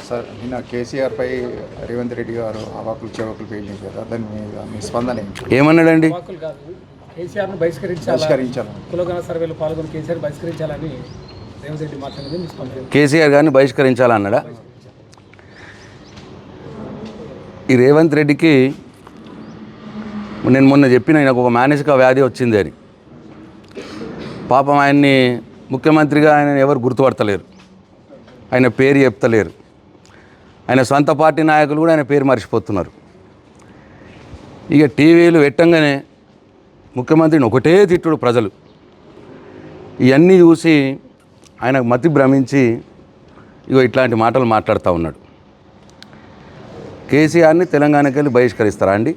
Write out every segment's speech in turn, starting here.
Sir నిన్న కేసీఆర్ పై రేవంత్ రెడ్డి గారు అవాకులు చెవాకులు పేలింది కదా, దాని మీద మీ స్పందన ఏంటి? ఏమన్నాడండి? కేసీఆర్ను బహిష్కరించాలని కులగణ సర్వేలో పాల్గొని కేసీఆర్ బహిష్కరించాలని రేవంత్ రెడ్డి మాట్లాడింది. మీ స్పందన? కేసీఆర్ గారిని బహిష్కరించాలన్నాడా? ఈ రేవంత్ రెడ్డికి నేను మొన్న చెప్పిన ఆయనకు ఒక మానసిక వ్యాధి వచ్చింది అని. పాపం ఆయన్ని ముఖ్యమంత్రిగా ఆయన ఎవరు గుర్తుపడతలేరు, ఆయన పేరు చెప్తలేరు. ఆయన సొంత పార్టీ నాయకులు కూడా ఆయన పేరు మర్చిపోతున్నారు. ఇక టీవీలు పెట్టంగానే ముఖ్యమంత్రిని ఒకటే తిట్టుడు ప్రజలు. ఇవన్నీ చూసి ఆయనకు మతి భ్రమించి ఇగో ఇట్లాంటి మాటలు మాట్లాడుతూ ఉన్నాడు. కేసీఆర్ని తెలంగాణకి వెళ్ళి బహిష్కరిస్తారా అండి?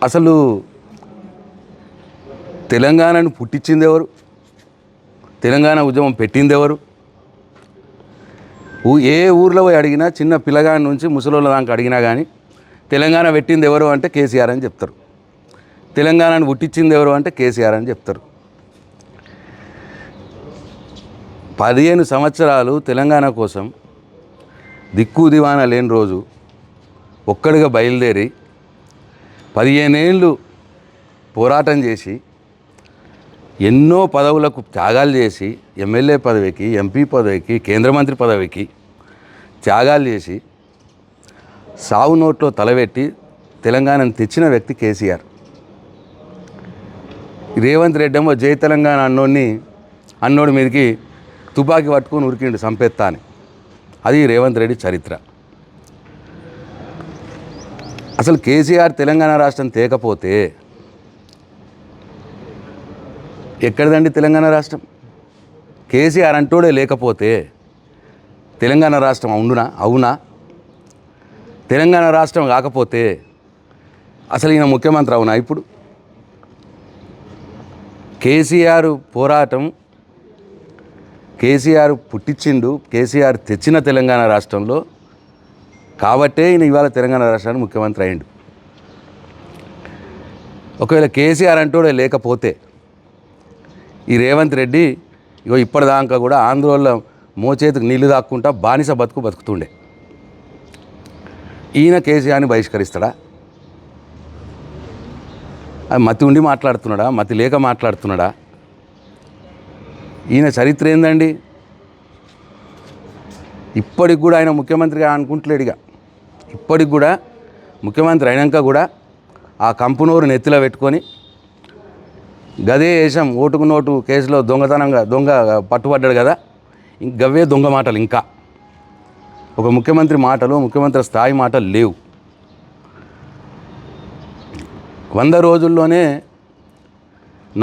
అసలు తెలంగాణను పుట్టించింది ఎవరు? తెలంగాణ ఉద్యమం పెట్టింది ఎవరు? ఏ ఊర్లో పోయి అడిగినా, చిన్న పిల్లగాడి నుంచి ముసలోళ్ళ దాకా అడిగినా కానీ తెలంగాణ పెట్టింది ఎవరు అంటే కేసీఆర్ అని చెప్తారు. తెలంగాణను పుట్టించింది ఎవరు అంటే కేసీఆర్ అని చెప్తారు. 15 సంవత్సరాలు తెలంగాణ కోసం దిక్కు దివానా లేని రోజు ఒక్కడిగా బయలుదేరి 15 ఏళ్ళు పోరాటం చేసి ఎన్నో పదవులకు త్యాగాలు చేసి ఎమ్మెల్యే పదవికి, ఎంపీ పదవికి, కేంద్ర మంత్రి పదవికి త్యాగాలు చేసి సావు నోట్లో తలబెట్టి తెలంగాణను తెచ్చిన వ్యక్తి కేసీఆర్. రేవంత్ రెడ్డి ఏమో జై తెలంగాణ అన్నోడి మీదకి తుపాకీ పట్టుకొని ఉరికిండు సంపెత్తా అని. అది రేవంత్ రెడ్డి చరిత్ర. అసలు కేసీఆర్ తెలంగాణ రాష్ట్రం తేకపోతే ఎక్కడిదండి తెలంగాణ రాష్ట్రం? కేసీఆర్ అంటోడే లేకపోతే తెలంగాణ రాష్ట్రం అవునా? తెలంగాణ రాష్ట్రం కాకపోతే అసలు ఈయన ముఖ్యమంత్రి అవునా? ఇప్పుడు కేసీఆర్ పోరాటం, కేసీఆర్ పుట్టించిండు, కేసీఆర్ తెచ్చిన తెలంగాణ రాష్ట్రంలో కాబట్టే ఈయన ఇవాళ తెలంగాణ రాష్ట్రానికి ముఖ్యమంత్రి అయ్యిండు. ఒకవేళ కేసీఆర్ అంటోడే లేకపోతే ఈ రేవంత్ రెడ్డి ఇగో ఇప్పటిదాకా కూడా ఆంధ్రోళ్ళ మోచేతికి నీళ్లు దాక్కుంటా బానిస బతుకుతుండే. ఈయన కేసీఆర్ని బహిష్కరిస్తాడా? మతి ఉండి మాట్లాడుతున్నాడా, మతి లేక మాట్లాడుతున్నాడా? ఈయన చరిత్ర ఏందండి? ఇప్పటికి కూడా ఆయన ముఖ్యమంత్రిగా అనుకుంటలేడుగా. ఇప్పటికి కూడా ముఖ్యమంత్రి అయినాక కూడా ఆ కంపునూరు నెత్తిలో పెట్టుకొని గదే వేషం ఓటుకు నోటు కేసులో దొంగ పట్టుబడ్డాడు కదా, గవే దొంగ మాటలు. ఇంకా ఒక ముఖ్యమంత్రి మాటలు, ముఖ్యమంత్రి స్థాయి మాటలు లేవు. 100 రోజుల్లోనే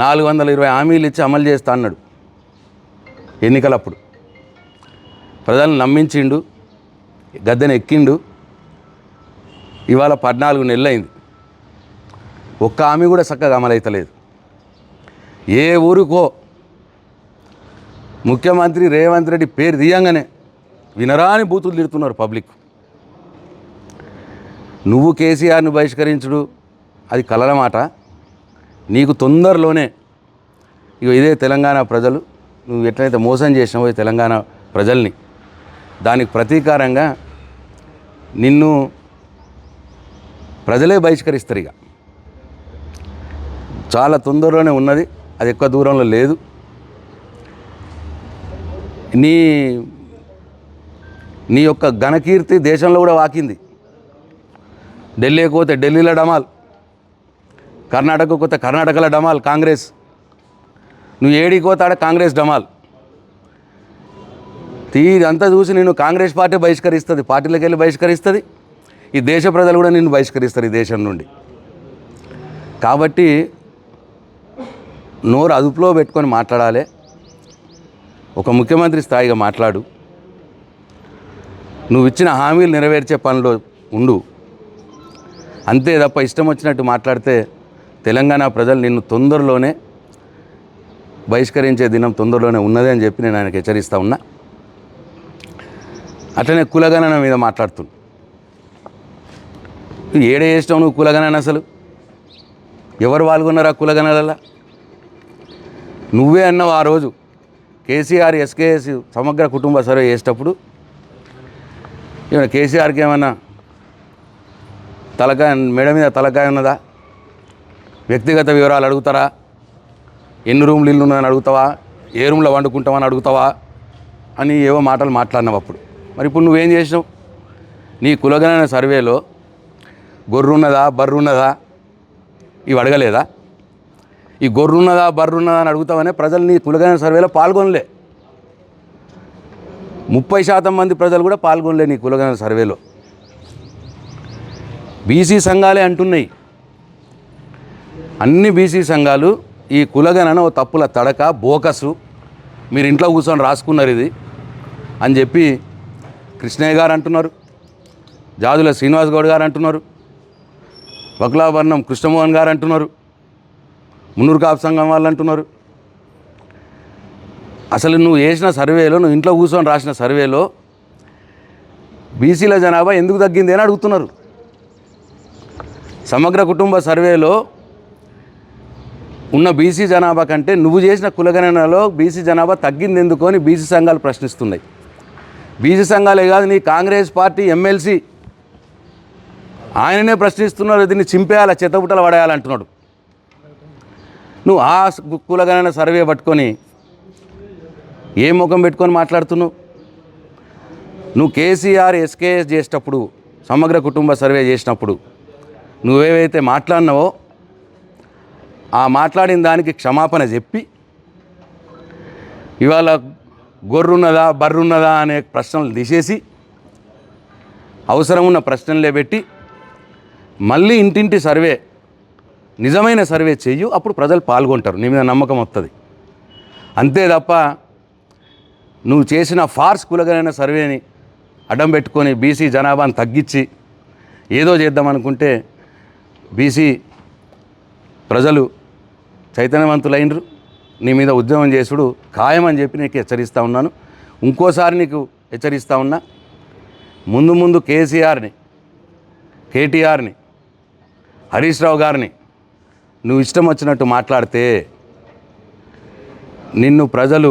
420 హామీలు ఇచ్చి అమలు చేస్తా అన్నాడు ఎన్నికలప్పుడు. ప్రజలను నమ్మించిండు, గద్దెను ఎక్కిండు. ఇవాళ 14 నెలలు అయింది, ఒక్క హామీ కూడా చక్కగా అమలవుతలేదు. ఏ ఊరికో ముఖ్యమంత్రి రేవంత్ రెడ్డి పేరు తీయంగానే వినరాని బూతులు తిడుతున్నారు పబ్లిక్. నువ్వు కేసీఆర్ని బహిష్కరించుడు అది కలల మాట. నీకు తొందరలోనే ఇదే తెలంగాణ ప్రజలు, నువ్వు ఎట్లయితే మోసం చేసినావో ఈ తెలంగాణ ప్రజల్ని, దానికి ప్రతీకారంగా నిన్ను ప్రజలే బహిష్కరిస్తారు. ఇక చాలా తొందరలోనే ఉన్నది, అది ఎక్కువ దూరంలో లేదు. నీ యొక్క ఘనకీర్తి దేశంలో కూడా వాకింది. ఢిల్లీకి పోతే ఢిల్లీలో డమాల్, కర్ణాటకకు పోతే కర్ణాటకలో డమాల్ కాంగ్రెస్. నువ్వు ఏడికి పోతాడ కాంగ్రెస్ డమాల్. ఇదంతా చూసి నేను కాంగ్రెస్ పార్టీ బహిష్కరిస్తుంది, పార్టీలకు వెళ్ళి బహిష్కరిస్తుంది. ఈ దేశ ప్రజలు కూడా నిన్ను బహిష్కరిస్తారు ఈ దేశం నుండి. కాబట్టి నోరు అదుపులో పెట్టుకొని మాట్లాడాలి. ఒక ముఖ్యమంత్రి స్థాయిగా మాట్లాడు. నువ్వు ఇచ్చిన హామీలు నెరవేర్చే పనిలో ఉండు. అంతే తప్ప ఇష్టం వచ్చినట్టు మాట్లాడితే తెలంగాణ ప్రజలు నిన్ను తొందరలోనే బహిష్కరించే దినం తొందరలోనే ఉన్నది అని చెప్పి నేను ఆయనకు హెచ్చరిస్తూ ఉన్నా. అట్లనే కులగణన మీద మాట్లాడుతున్నా. ఏడే చేసినావు నువ్వు కులగణన? అసలు ఎవరు పాల్గొన్నారా కులగణాలలో? నువ్వే అన్నావు ఆ రోజు కేసీఆర్ ఎస్కేఎస్ సమగ్ర కుటుంబ సర్వే చేసేటప్పుడు ఏమైనా కేసీఆర్కి ఏమన్నా తలకాయ మెడ మీద తలకాయ ఉన్నదా? వ్యక్తిగత వివరాలు అడుగుతారా? ఎన్ని రూమ్లు ఇల్లు ఉన్నాయని అడుగుతావా? ఏ రూమ్లో వండుకుంటామని అడుగుతావా అని ఏవో మాటలు మాట్లాడినావు అప్పుడు. మరి ఇప్పుడు నువ్వేం చేసినావు? నీ కులగణన సర్వేలో గొర్రున్నదా బర్రున్నదా ఇవి అడగలేదా? ఈ గొర్రున్నదా బర్రున్నదా అని అడుగుతావనే ప్రజలు నీ కులగణన సర్వేలో పాల్గొనలే. 30% మంది ప్రజలు కూడా పాల్గొనలే నీ కులగణన సర్వేలో. బీసీ సంఘాలే అంటున్నాయి, అన్ని బీసీ సంఘాలు ఈ కులగణన ఓ తప్పుల తడక బోకసు, మీరు ఇంట్లో కూర్చొని రాసుకున్నారు ఇది అని చెప్పి కృష్ణయ్య గారు అంటున్నారు, జాదుల శ్రీనివాస్ గౌడ్ గారు అంటున్నారు, వకులాభరణం కృష్ణమోహన్ గారు అంటున్నారు, మున్నూరు కాపు సంఘం వాళ్ళు అంటున్నారు. అసలు నువ్వు చేసిన సర్వేలో, నువ్వు ఇంట్లో కూర్చొని రాసిన సర్వేలో బీసీల జనాభా ఎందుకు తగ్గింది అని అడుగుతున్నారు. సమగ్ర కుటుంబ సర్వేలో ఉన్న బీసీ జనాభా కంటే నువ్వు చేసిన కులగణనలో బీసీ జనాభా తగ్గింది ఎందుకు అని బీసీ సంఘాలు ప్రశ్నిస్తున్నాయి. బీసీ సంఘాలే కాదు, నీ కాంగ్రెస్ పార్టీ ఎమ్మెల్సీ ఆయననే ప్రశ్నిస్తున్నారు, దీన్ని చింపేయాలి, చెత్తబుట్టలు పడేయాలంటున్నాడు. నువ్వు ఆ కులగణన సర్వే పట్టుకొని ఏ ముఖం పెట్టుకొని మాట్లాడుతున్నావు? నువ్వు కేసీఆర్ ఎస్కేఎస్ చేసేటప్పుడు, సమగ్ర కుటుంబ సర్వే చేసినప్పుడు నువ్వేవైతే మాట్లాడినావో ఆ మాట్లాడిన దానికి క్షమాపణ చెప్పి ఇవాళ గొర్రున్నదా బర్రున్నదా అనే ప్రశ్నలు తీసేసి అవసరం ఉన్న ప్రశ్నలే పెట్టి మళ్ళీ ఇంటింటి సర్వే, నిజమైన సర్వే చెయ్యు, అప్పుడు ప్రజలు పాల్గొంటారు, నీ మీద నమ్మకం వస్తుంది. అంతే తప్ప నువ్వు చేసిన ఫార్స్ కులగణన సర్వేని అడ్డం పెట్టుకొని బీసీ జనాభాను తగ్గించి ఏదో చేద్దామనుకుంటే బీసీ ప్రజలు చైతన్యవంతులైనరు. నీ మీద ఉద్యమం చేసుడు ఖాయమని చెప్పి నీకు హెచ్చరిస్తూ ఉన్నాను. ఇంకోసారి నీకు హెచ్చరిస్తూ ఉన్నా, ముందు కేసీఆర్ని, కేటీఆర్ని, హరీష్ రావు గారిని నువ్వు ఇష్టం వచ్చినట్టు మాట్లాడితే నిన్ను ప్రజలు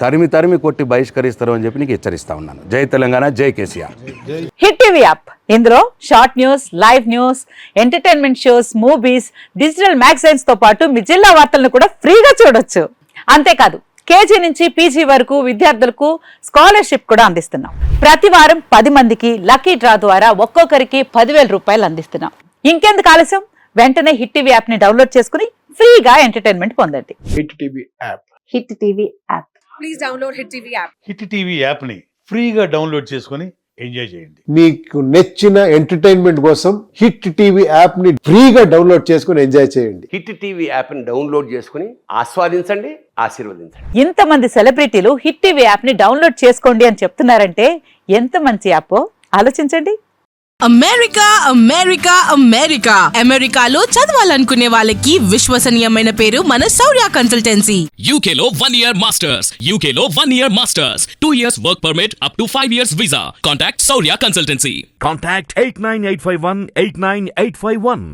తరిమి కొట్టి బహిష్కరిస్తారు అని చెప్పి నీకు హెచ్చరిస్తా ఉన్నాను. జై తెలంగాణ, జై కేసీఆర్. హిట్ టీవీ యాప్, ఇందులో short news, live news, entertainment shows, movies, digital magazines తో పాటు మీ జిల్లా వార్తలను కూడా ఫ్రీగా చూడొచ్చు. అంతేకాదు కేజీ నుంచి పీజీ వరకు విద్యార్థులకు స్కాలర్షిప్ కూడా అందిస్తున్నాం. ప్రతి వారం 10 మందికి లక్కీ డ్రా ద్వారా ఒక్కొక్కరికి 10,000 రూపాయలు అందిస్తున్నాం. ఇంకెందుకు ఆలస్యం, వెంటనే హిట్ టీవీ యాప్ ని డౌన్లోడ్ చేసుకుని ఫ్రీగా ఎంటర్టైన్మెంట్ పొందండి. Hit TV app. Hit TV app. Please download hit TV app. Hit TV app ని ఫ్రీగా డౌన్లోడ్ చేసుకొని ఎంజాయ్ చేయండి. మీకు నచ్చిన ఎంటర్టైన్మెంట్ కోసం హిట్ టీవీ యాప్ ని ఫ్రీగా డౌన్లోడ్ చేసుకొని ఎంజాయ్ చేయండి. హిట్ టీవీ యాప్ ని డౌన్లోడ్ చేసుకుని ఆస్వాదించండి, ఆశీర్వదించండి. ఇంతమంది సెలబ్రిటీలు హిట్ టీవీ యాప్ ని డౌన్లోడ్ చేసుకోండి అని చెప్తున్నారంటే ఎంత మంచి యాప్ ఆలోచించండి. అమెరికా అమెరికా అమెరికా అమెరికాలో చదవాలనుకునే వాళ్ళకి విశ్వసనీయమైన పేరు మన శౌర్య కన్సల్టెన్సీ. UK లో 1 year masters. UK లో 1 year masters. 2 years work permit up to 5 years visa. Contact Saurya Consultancy. Contact 89851 89851.